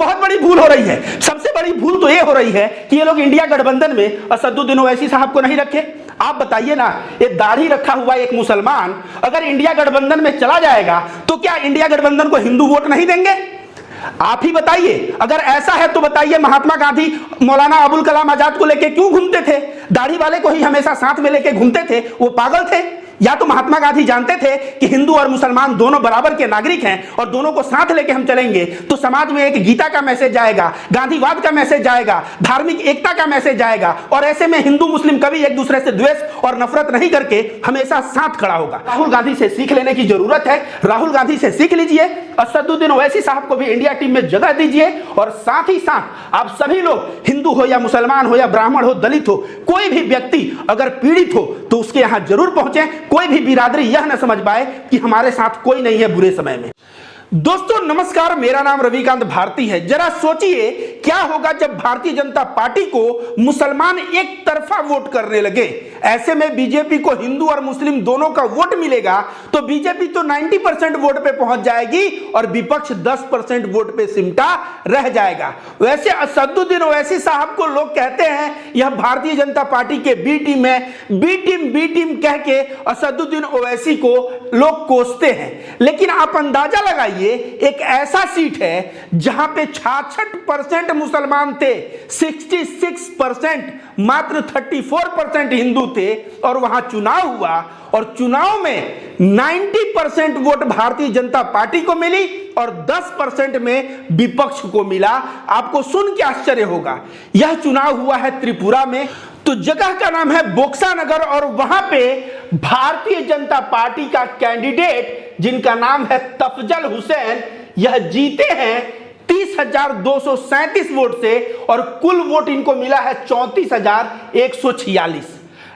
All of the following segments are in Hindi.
बहुत बड़ी भूल हो रही है। सबसे बड़ी भूल तो ये हो रही है कि ये लोग इंडिया गठबंधन में असदुद्दीन ओवैसी साहब को नहीं रखे। आप बताइए ना, ये दाढ़ी रखा हुआ एक मुसलमान अगर इंडिया गठबंधन में चला जाएगा तो क्या इंडिया गठबंधन को हिंदू वोट नहीं देंगे? आप ही बताइए। अगर ऐसा है तो बताइए, महात्मा गांधी मौलाना अबुल कलाम आजाद को लेके क्यों घूमते थे? दाढ़ी वाले को ही हमेशा साथ में लेके घूमते थे, वो पागल थे? या तो महात्मा गांधी जानते थे कि हिंदू और मुसलमान दोनों बराबर के नागरिक हैं और दोनों को साथ लेके हम चलेंगे तो समाज में एक गीता का मैसेज जाएगा, गांधीवाद का मैसेज जाएगा, धार्मिक एकता का मैसेज जाएगा और ऐसे में हिंदू मुस्लिम कभी एक दूसरे से द्वेष और नफरत नहीं करके हमेशा साथ खड़ा होगा। राहुल गांधी से सीख लेने की जरूरत है। राहुल गांधी से सीख लीजिए, असदुद्दीन ओवैसी साहब को भी इंडिया टीम में जगह दीजिए और साथ ही साथ आप सभी लोग, हिंदू हो या मुसलमान हो या ब्राह्मण हो, दलित हो, कोई भी व्यक्ति अगर पीड़ित हो तो उसके यहां जरूर पहुंचे। कोई भी बिरादरी यह न समझ पाए कि हमारे साथ कोई नहीं है बुरे समय में। दोस्तों नमस्कार, मेरा नाम रविकांत भारती है। जरा सोचिए क्या होगा जब भारतीय जनता पार्टी को मुसलमान एक तरफा वोट करने लगे। ऐसे में बीजेपी को हिंदू और मुस्लिम दोनों का वोट मिलेगा तो बीजेपी तो 90% वोट पे पहुंच जाएगी और विपक्ष 10% वोट पे सिमटा रह जाएगा। वैसे असदुद्दीन ओवैसी साहब को लोग कहते हैं यह भारतीय जनता पार्टी के बी टीम है, बी टीम कह के असदुद्दीन ओवैसी को लोग कोसते हैं। लेकिन आप अंदाजा लगाइए, एक ऐसा सीट है जहां पे 66% मुसलमान थे, 66%, मात्र 34% हिंदू थे और वहां चुनाव हुआ और चुनाव में 90% वोट भारतीय जनता पार्टी को मिली और 10% में विपक्ष को मिला। आपको सुन के आश्चर्य होगा, यह चुनाव हुआ है त्रिपुरा में। तो जगह का नाम है बोक्सा नगर और वहां पे भारतीय जनता पार्टी का कैंडिडेट जिनका नाम है तफजल हुसैन, यह जीते हैं 30,237 वोट से और कुल वोट इनको मिला है 34,146।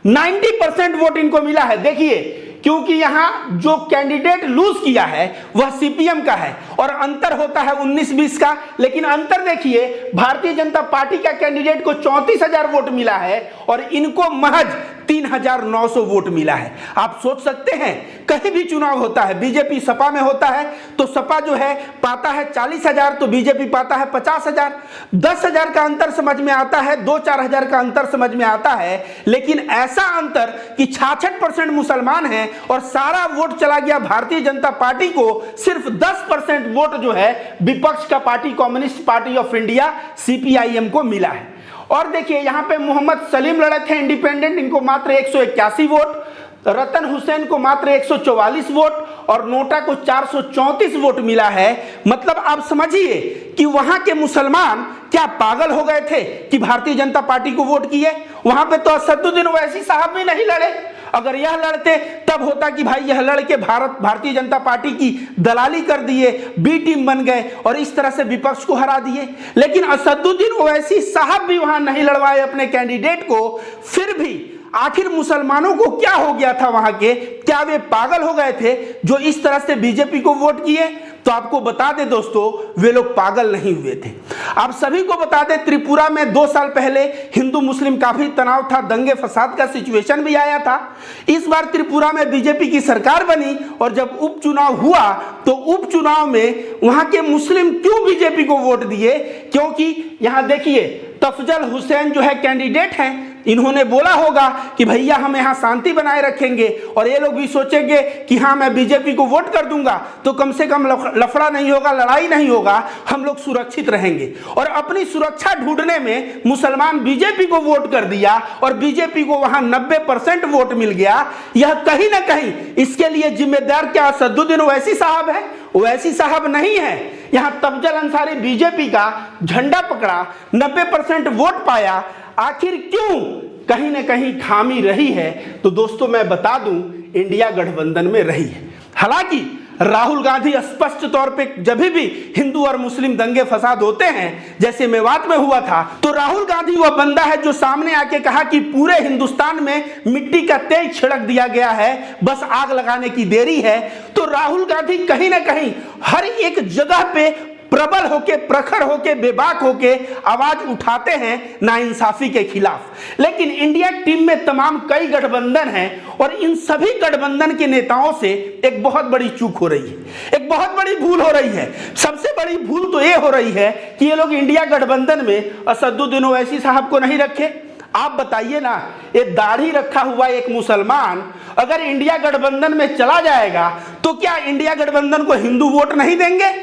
90% वोट इनको मिला है। देखिए, क्योंकि यहां जो कैंडिडेट लूज किया है वह सीपीएम का है और अंतर होता है 19-20 का, लेकिन अंतर देखिए, भारतीय जनता पार्टी का कैंडिडेट को 34,000 वोट मिला है और इनको महज 3,900 वोट मिला है। आप सोच सकते हैं, कहीं भी चुनाव होता है, बीजेपी सपा में होता है तो सपा जो है पाता है 40,000 तो बीजेपी पाता है 50,000। 10,000 का अंतर समझ में आता है, 2-4 हजार का अंतर समझ में आता है, लेकिन ऐसा अंतर कि 66% मुसलमान हैं और सारा वोट चला गया भारतीय जनता पार्टी को, सिर्फ 10% वोट जो है विपक्ष का party communist party of India CPIM को मिला है। और देखिए यहां पे मोहम्मद सलीम लड़े थे इंडिपेंडेंट, इनको मात्र 181 वोट, रतन हुसैन को मात्र 144 वोट और नोटा को 434 वोट मिला है। मतलब आप समझिए कि वहां के मुसलमान क्या पागल हो गए थे कि भारतीय जनता पार्टी को वोट किए। वहां पे तो असदुद्दीन ओवैसी साहब भी नहीं लड़े। अगर यह लड़ते तब होता कि भाई यह लड़के भारतीय जनता पार्टी की दलाली कर दिए, बी टीम बन गए और इस तरह से विपक्ष को हरा दिए। लेकिन असदुद्दीन ओवैसी साहब भी वहां नहीं लड़वाए अपने कैंडिडेट को। फिर भी आखिर मुसलमानों को क्या हो गया था वहां के, क्या वे पागल हो गए थे जो इस तरह से बीजेपी को वोट किए? तो आपको बता दें दोस्तों, वे लोग पागल नहीं हुए थे। आप सभी को बता दें, त्रिपुरा में 2 साल पहले हिंदू मुस्लिम काफी तनाव था, दंगे फसाद का सिचुएशन भी आया था। इस बार त्रिपुरा में बीजेपी की सरकार बनी और जब उपचुनाव हुआ तो उपचुनाव में वहां के मुस्लिम क्यों बीजेपी को वोट दिए? क्योंकि यहां देखिए तफजल हुसैन जो है कैंडिडेट हैं, इन्होंने बोला होगा कि भैया हम यहां शांति बनाए रखेंगे और ये लोग भी सोचेंगे कि हाँ मैं बीजेपी को वोट कर दूंगा तो कम से कम लफड़ा नहीं होगा, लड़ाई नहीं होगा, हम लोग सुरक्षित रहेंगे। और अपनी सुरक्षा ढूंढने में मुसलमान बीजेपी को वोट कर दिया और बीजेपी को वहां 90% वोट मिल गया। यह कहीं ना कहीं इसके लिए जिम्मेदार क्या असदुद्दीन ओवैसी साहब है? ओवैसी साहब नहीं है। यहां तफजल अंसारी बीजेपी का झंडा पकड़ा, 90% वोट पाया। आखिर क्यों? कहीं ना कहीं खामी रही है। तो दोस्तों मैं बता दूं, इंडिया गठबंधन में रही है। हालांकि राहुल गांधी स्पष्ट तौर पे जब भी हिंदू और मुस्लिम दंगे फसाद होते हैं, जैसे मेवात में हुआ था, तो राहुल गांधी वह बंदा है जो सामने आके कहा कि पूरे हिंदुस्तान में मिट्टी का तेल छिड़क दिया गया है, बस आग लगाने की देरी है। तो राहुल गांधी कहीं ना कहीं हर एक जगह पे प्रबल होके, प्रखर होके, बेबाक होके आवाज उठाते हैं नाइंसाफी के खिलाफ। लेकिन इंडिया टीम में तमाम कई गठबंधन हैं और इन सभी गठबंधन के नेताओं से एक बहुत बड़ी चूक हो रही है, एक बहुत बड़ी भूल हो रही है। सबसे बड़ी भूल तो ये हो रही है कि ये लोग इंडिया गठबंधन में असदुद्दीन ओवैसी साहब को नहीं रखे। आप बताइए ना, ये दाढ़ी रखा हुआ एक मुसलमान अगर इंडिया गठबंधन में चला जाएगा तो क्या इंडिया गठबंधन को हिंदू वोट नहीं देंगे?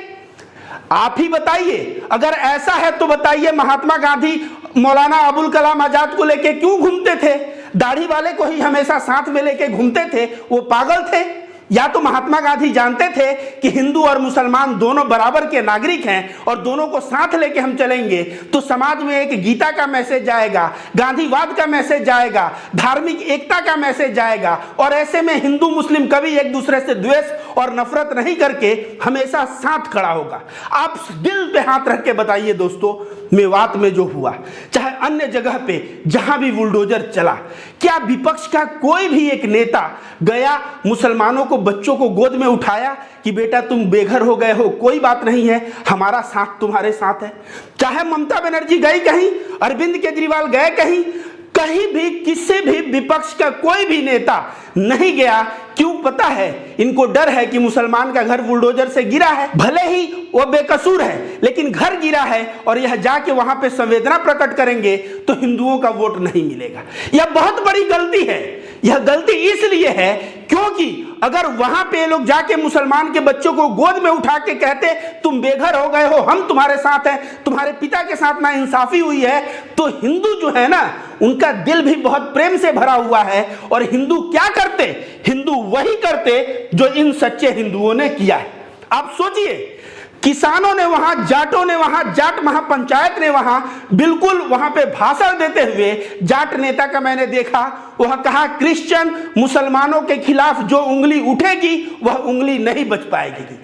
आप ही बताइए। अगर ऐसा है तो बताइए, महात्मा गांधी मौलाना अबुल कलाम आजाद को लेके क्यों घूमते थे? दाढ़ी वाले को ही हमेशा साथ में लेके घूमते थे, वो पागल थे? या तो महात्मा गांधी जानते थे कि हिंदू और मुसलमान दोनों बराबर के नागरिक हैं और दोनों को साथ लेके हम चलेंगे तो समाज में एक गीता का मैसेज जाएगा, गांधीवाद का मैसेज जाएगा, धार्मिक एकता का मैसेज जाएगा और ऐसे में हिंदू मुस्लिम कभी एक दूसरे से द्वेष और नफरत नहीं करके हमेशा साथ खड़ा होगा। आप दिल पे हाथ रख के बताइए दोस्तों, मेवात में जो हुआ, चाहे अन्य जगह पे जहां भी बुलडोजर चला, क्या विपक्ष का कोई भी एक नेता गया मुसलमानों को, बच्चों को गोद में उठाया कि बेटा तुम बेघर हो गए हो, कोई बात नहीं है, हमारा साथ तुम्हारे साथ है? चाहे ममता बनर्जी गई कहीं, अरविंद केजरीवाल गए कहीं, कहीं भी किसी भी विपक्ष का कोई भी नेता नहीं गया। क्यों? पता है, इनको डर है कि मुसलमान का घर बुलडोजर से गिरा है, भले ही वो बेकसूर है लेकिन घर गिरा है और यह जाके वहां पे संवेदना प्रकट करेंगे तो हिंदुओं का वोट नहीं मिलेगा। यह बहुत बड़ी गलती है। यह गलती इसलिए है क्योंकि अगर वहां पे लोग जाके मुसलमान के बच्चों को गोद में उठा के कहते तुम बेघर हो गए हो, हम तुम्हारे साथ हैं, तुम्हारे पिता के साथ ना इंसाफी हुई है, तो हिंदू जो है ना, उनका दिल भी बहुत प्रेम से भरा हुआ है और हिंदू क्या करते? हिंदू वही करते जो इन सच्चे हिंदुओं ने किया है। आप सोचिए, किसानों ने वहां, जाटों ने वहां, जाट महापंचायत ने वहां बिल्कुल वहां पे भाषण देते हुए जाट नेता का मैंने देखा, वह कहा क्रिश्चियन मुसलमानों के खिलाफ जो उंगली उठेगी वह उंगली नहीं बच पाएगी।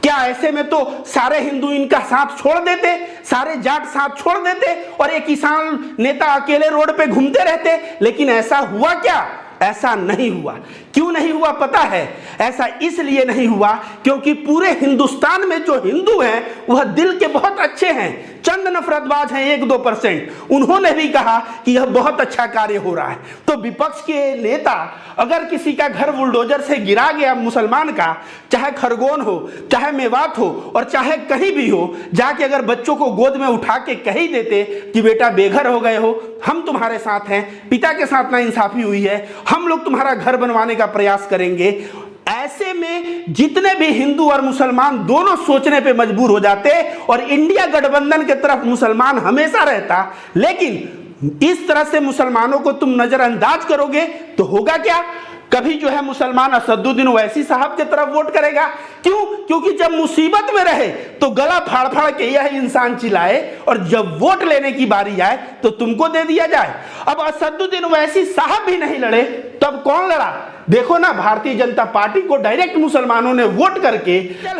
क्या ऐसे में तो सारे हिंदू इनका साथ छोड़ देते, सारे जाट साथ छोड़ देते और एक किसान नेता अकेले रोड पे घूमते रहते? लेकिन ऐसा हुआ क्या? ऐसा नहीं हुआ। क्यों नहीं हुआ पता है? ऐसा इसलिए नहीं हुआ क्योंकि पूरे हिंदुस्तान में जो हिंदू हैं वह दिल के बहुत अच्छे हैं, चंद नफरतबाज हैं 1-2%। उन्होंने भी कहा कि यह बहुत अच्छा कार्य हो रहा है। तो विपक्ष के नेता अगर किसी का घर बुलडोजर से गिरा गया मुसलमान का, चाहे खरगोन हो, चाहे मेवात हो और चाहे कहीं भी हो, जाके अगर बच्चों को गोद में उठा के कह ही देते कि बेटा बेघर हो गए हो, हम तुम्हारे साथ हैं, पिता के साथ ना इंसाफी हुई है, हम लोग तुम्हारा घर बनवाने का प्रयास करेंगे, ऐसे में जितने भी हिंदू और मुसलमान दोनों सोचने पे मजबूर हो जाते और इंडिया गठबंधन की तरफ मुसलमान हमेशा रहता। लेकिन इस तरह से मुसलमानों को तुम नजरअंदाज करोगे तो होगा क्या? कभी जो है मुसलमान असदुद्दीन ओवैसी साहब की तरफ वोट करेगा। क्यों? क्योंकि जब मुसीबत में रहे तो गला फाड़ फाड़ के यह इंसान चिल्लाए और जब वोट लेने की बारी आए तो तुमको दे दिया जाए। अब असदुद्दीन ओवैसी साहब भी नहीं लड़े, तब कौन लड़ा? देखो ना, भारतीय जनता पार्टी को डायरेक्ट मुसलमानों ने वोट करके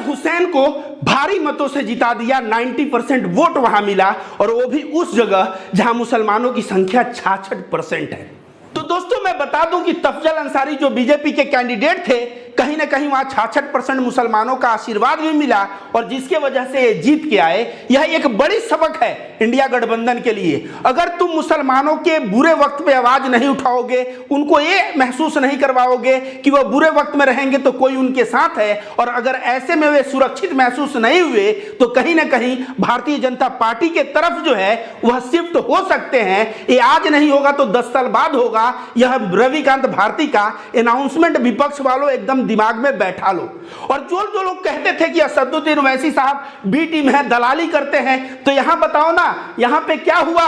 हुसैन को भारी मतों से जिता दिया। 90% वोट वहां मिला और वो भी उस जगह जहां मुसलमानों की संख्या 66% है। तो दोस्तों मैं बता दूं कि तफजल अंसारी जो बीजेपी के कैंडिडेट थे, कहीं ना कहीं वहां 66% मुसलमानों का आशीर्वाद भी मिला और जिसके वजह से ये जीत के आए। यह एक बड़ी सबक है इंडिया गठबंधन के लिए। अगर तुम मुसलमानों के बुरे वक्त पे आवाज नहीं उठाओगे, उनको ये महसूस नहीं करवाओगे कि वह बुरे वक्त में रहेंगे तो कोई उनके साथ है, और अगर ऐसे में वे सुरक्षित महसूस नहीं हुए तो कहीं ना कहीं भारतीय जनता पार्टी के तरफ जो है वह शिफ्ट हो सकते हैं। ये आज नहीं होगा तो 10 साल बाद होगा। यह रविकांत भारती का अनाउंसमेंट विपक्ष वालों एकदम दिमाग में बैठा लो। और जो लोग कहते थे कि असदुद्दीन ओवैसी साहब बी टीम है, दलाली करते हैं, तो यहां बताओ ना, यहां पे क्या हुआ?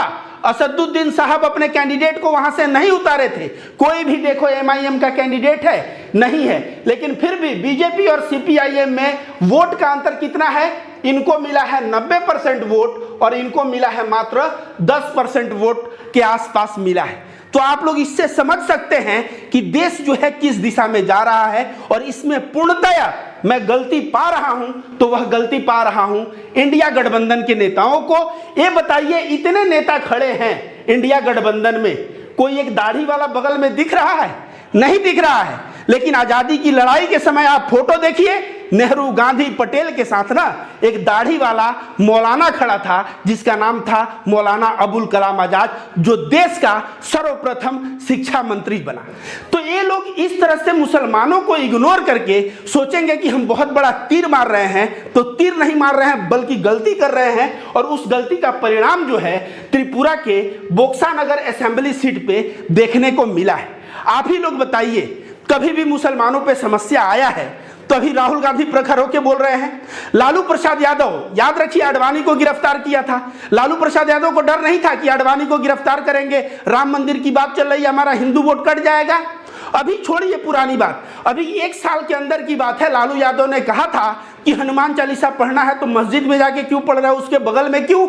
असदुद्दीन साहब अपने कैंडिडेट को वहां से नहीं उतारे थे। कोई भी देखो एमआईएम का कैंडिडेट है नहीं है, लेकिन फिर भी बीजेपी और सीपीआईएम में वोट का अंतर कितना है? इनको मिला है 90% वोट और इनको मिला है मात्र 10% वोट के आसपास मिला है। तो आप लोग इससे समझ सकते हैं कि देश जो है किस दिशा में जा रहा है और इसमें पूर्णतया मैं गलती पा रहा हूं तो वह गलती पा रहा हूं इंडिया गठबंधन के नेताओं को। ये बताइए, इतने नेता खड़े हैं इंडिया गठबंधन में, कोई एक दाढ़ी वाला बगल में दिख रहा है? नहीं दिख रहा है। लेकिन आजादी की लड़ाई के समय आप फोटो देखिए, नेहरू, गांधी, पटेल के साथ ना एक दाढ़ी वाला मौलाना खड़ा था जिसका नाम था मौलाना अबुल कलाम आजाद, जो देश का सर्वप्रथम शिक्षा मंत्री बना। तो ये लोग इस तरह से मुसलमानों को इग्नोर करके सोचेंगे कि हम बहुत बड़ा तीर मार रहे हैं, तो तीर नहीं मार रहे हैं बल्कि गलती कर रहे हैं। और उस गलती का परिणाम जो है त्रिपुरा के बोक्सानगर असेंबली सीट पे देखने को मिला है। आप ही लोग बताइए, कभी भी मुसलमानों पे समस्या आया है तो अभी राहुल गांधी प्रखर होकर बोल रहे हैं। लालू प्रसाद यादव, याद रखिए, आडवाणी को गिरफ्तार किया था। लालू प्रसाद यादव को डर नहीं था कि आडवाणी को गिरफ्तार करेंगे, राम मंदिर की बात चल रही है, हमारा हिंदू वोट कट जाएगा। अभी छोड़िए पुरानी बात, अभी 1 साल के अंदर की बात है। लालू यादव ने कहा था कि हनुमान चालीसा पढ़ना है तो मस्जिद में जाके क्यों पढ़ रहे हो, उसके बगल में क्यों,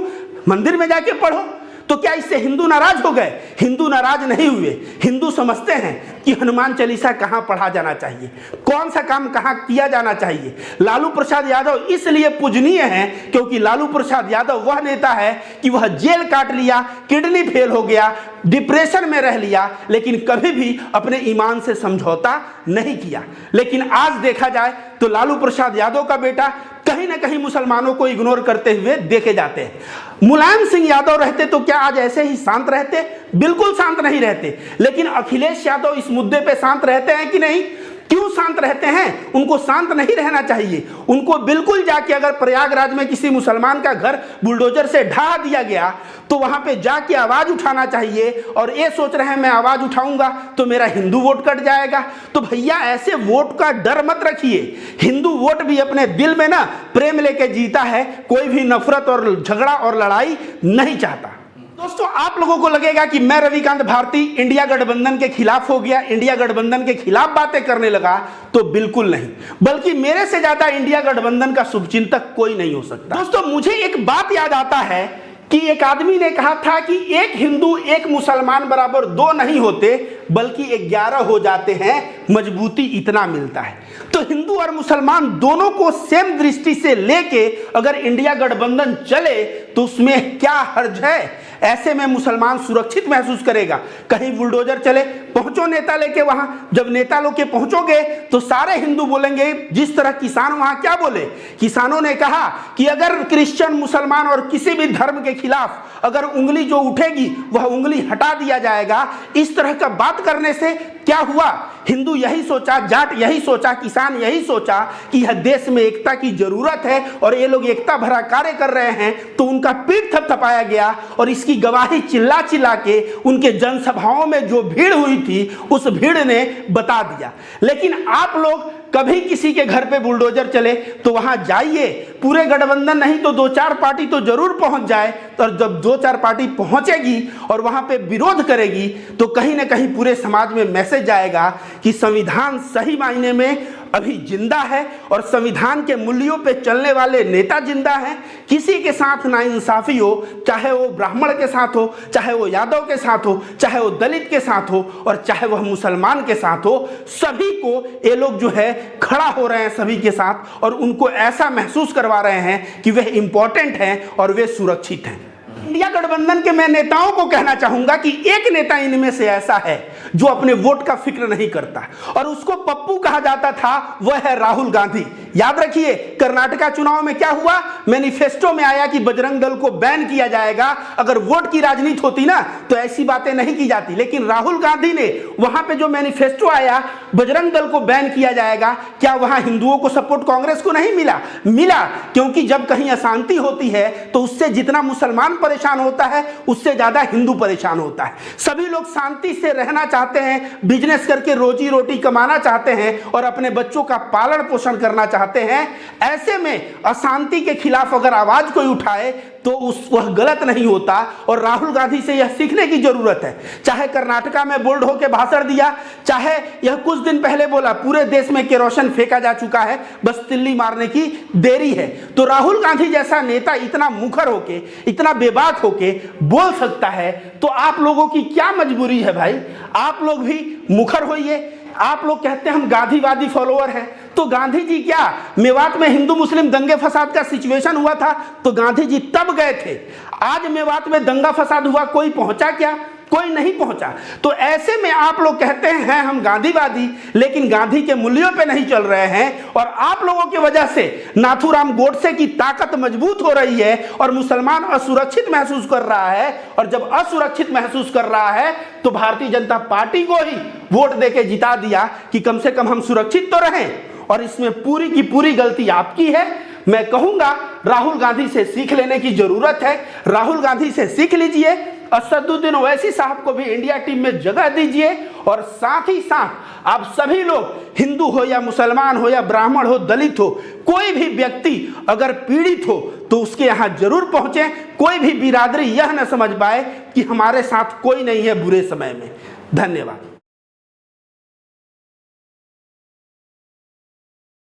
मंदिर में जाके पढ़ो। तो क्या इससे हिंदू नाराज हो गए? हिंदू नाराज नहीं हुए। हिंदू समझते हैं कि हनुमान चालीसा कहाँ पढ़ा जाना चाहिए, कौन सा काम कहाँ किया जाना चाहिए। लालू प्रसाद यादव इसलिए पूजनीय हैं क्योंकि लालू प्रसाद यादव वह नेता है कि वह जेल काट लिया, किडनी फेल हो गया, डिप्रेशन में रह लिया, लेकिन कभी भी अपने ईमान से समझौता नहीं किया। लेकिन आज देखा जाए तो लालू प्रसाद यादव का बेटा कहीं ना कहीं मुसलमानों को इग्नोर करते हुए देखे जाते हैं। मुलायम सिंह यादव रहते तो क्या आज ऐसे ही शांत रहते? बिल्कुल शांत नहीं रहते। लेकिन अखिलेश यादव इस मुद्दे पे शांत रहते हैं कि नहीं? क्यों शांत रहते हैं? उनको शांत नहीं रहना चाहिए। उनको बिल्कुल जाके, अगर प्रयागराज में किसी मुसलमान का घर बुलडोजर से ढा दिया गया तो वहां पे जाके आवाज उठाना चाहिए। और ये सोच रहे हैं मैं आवाज उठाऊंगा तो मेरा हिंदू वोट कट जाएगा। तो भैया ऐसे वोट का डर मत रखिए। हिंदू वोट भी अपने दिल में ना प्रेम लेके जीता है, कोई भी नफरत और झगड़ा और लड़ाई नहीं चाहता। दोस्तों, आप लोगों को लगेगा कि मैं रविकांत भारती इंडिया गठबंधन के खिलाफ हो गया, इंडिया गठबंधन के खिलाफ बातें करने लगा, तो बिल्कुल नहीं, बल्कि मेरे से ज्यादा इंडिया गठबंधन का शुभचिंतक कोई नहीं हो सकता। दोस्तों, मुझे एक बात याद आता है कि एक आदमी ने कहा था कि एक हिंदू एक मुसलमान बराबर 2 नहीं होते बल्कि 11 हो जाते हैं, मजबूती इतना मिलता है। तो हिंदू और मुसलमान दोनों को सेम दृष्टि से लेके अगर इंडिया गठबंधन चले तो उसमें क्या हर्ज है? ऐसे में मुसलमान सुरक्षित महसूस करेगा। कहीं बुलडोजर चले, पहुंचो नेता लेके वहां, जब नेता लोग के पहुंचोगे तो सारे हिंदू बोलेंगे, जिस तरह किसान वहां क्या बोले, किसानों ने कहा कि अगर क्रिश्चियन, मुसलमान और किसी भी धर्म के खिलाफ अगर उंगली जो उठेगी वह उंगली हटा दिया जाएगा। इस तरह का बात करने से क्या हुआ? हिंदू यही सोचा, जाट यही सोचा, किसान यही सोचा कि यह देश में एकता की जरूरत है और ये लोग एकता भरा कार्य कर रहे हैं, तो उनका पीठ थपथपाया गया। और इसकी गवाही चिल्ला चिल्ला के उनके जनसभाओं में जो भीड़ हुई थी उस भीड़ ने बता दिया। लेकिन आप लोग कभी किसी के घर पे बुलडोजर चले तो वहां जाइए, पूरे गठबंधन नहीं तो 2-4 पार्टी तो जरूर पहुंच जाए। और जब 2-4 पार्टी पहुंचेगी और वहां पे विरोध करेगी तो कहीं ना कहीं पूरे समाज में मैसेज जाएगा कि संविधान सही मायने में अभी जिंदा है और संविधान के मूल्यों पे चलने वाले नेता जिंदा हैं। किसी के साथ नाइंसाफी हो, चाहे वो ब्राह्मण के साथ हो, चाहे वो यादव के साथ हो, चाहे वो दलित के साथ हो और चाहे वह मुसलमान के साथ हो, सभी को ये लोग जो है खड़ा हो रहे हैं सभी के साथ और उनको ऐसा महसूस करवा रहे हैं कि वे इंपॉर्टेंट हैं और वे सुरक्षित हैं। इंडिया गठबंधन के मैं नेताओं को कहना चाहूंगा कि एक नेता इनमें से ऐसा है जो अपने वोट का फिक्र नहीं करता और उसको पप्पू कहा जाता था, वह है राहुल गांधी। याद रखिए, कर्नाटका चुनाव में क्या हुआ? मैनिफेस्टो में आया कि बजरंग दल को बैन किया जाएगा। अगर वोट की राजनीति होती ना तो ऐसी बातें नहीं की जाती, लेकिन राहुल गांधी ने वहां पे जो मैनिफेस्टो आया, बजरंग दल को बैन किया जाएगा, क्या वहां हिंदुओं को सपोर्ट कांग्रेस को नहीं मिला? मिला, क्योंकि जब कहीं अशांति होती है तो उससे जितना मुसलमान परेशान होता है उससे ज्यादा हिंदू परेशान होता है। सभी लोग शांति से रहना चाहते हैं, बिजनेस करके रोजी रोटी कमाना चाहते हैं और अपने बच्चों का पालन पोषण करना चाहते हैं। ऐसे में अशांति के खिलाफ अगर आवाज कोई उठाए तो वह गलत नहीं होता और राहुल गांधी से यह सीखने की जरूरत है। चाहे कर्नाटका में बोल्ड होकर भाषण दिया, चाहे यह कुछ दिन पहले बोला पूरे देश में केरोसिन फेंका जा चुका है, बस तिल्ली मारने की देरी है। तो राहुल गांधी जैसा नेता इतना मुखर होके, इतना बेबाक होके बोल सकता है, तो आप लोगों की क्या मजबूरी है भाई? आप लोग भी मुखर होइए। आप लोग कहते हैं हम गांधीवादी फॉलोअर हैं, तो गांधी जी क्या मेवात में हिंदू मुस्लिम दंगे फसाद का सिचुएशन हुआ था तो गांधी जी तब गए थे। आज मेवात में दंगा फसाद हुआ, कोई पहुंचा क्या? कोई नहीं पहुंचा। तो ऐसे में आप लोग कहते हैं हम गांधीवादी, लेकिन गांधी के मूल्यों पे नहीं चल रहे हैं। और आप लोगों की वजह से नाथूराम गोडसे की ताकत मजबूत हो रही है और मुसलमान असुरक्षित महसूस कर रहा है। और जब असुरक्षित महसूस कर रहा है तो भारतीय जनता पार्टी को ही वोट देके जिता दिया कि कम से कम हम सुरक्षित तो रहें। और इसमें पूरी की पूरी गलती आपकी है। मैं कहूंगा राहुल गांधी से सीख लेने की जरूरत है। राहुल गांधी से सीख लीजिए, असदुद्दीन ओवैसी साहब को भी इंडिया टीम में जगह दीजिए। और साथ ही साथ आप सभी लोग, हिंदू हो या मुसलमान हो या ब्राह्मण हो, दलित हो, कोई भी व्यक्ति अगर पीड़ित हो तो उसके यहाँ जरूर पहुंचे। कोई भी बिरादरी यह न समझ पाए कि हमारे साथ कोई नहीं है बुरे समय में। धन्यवाद।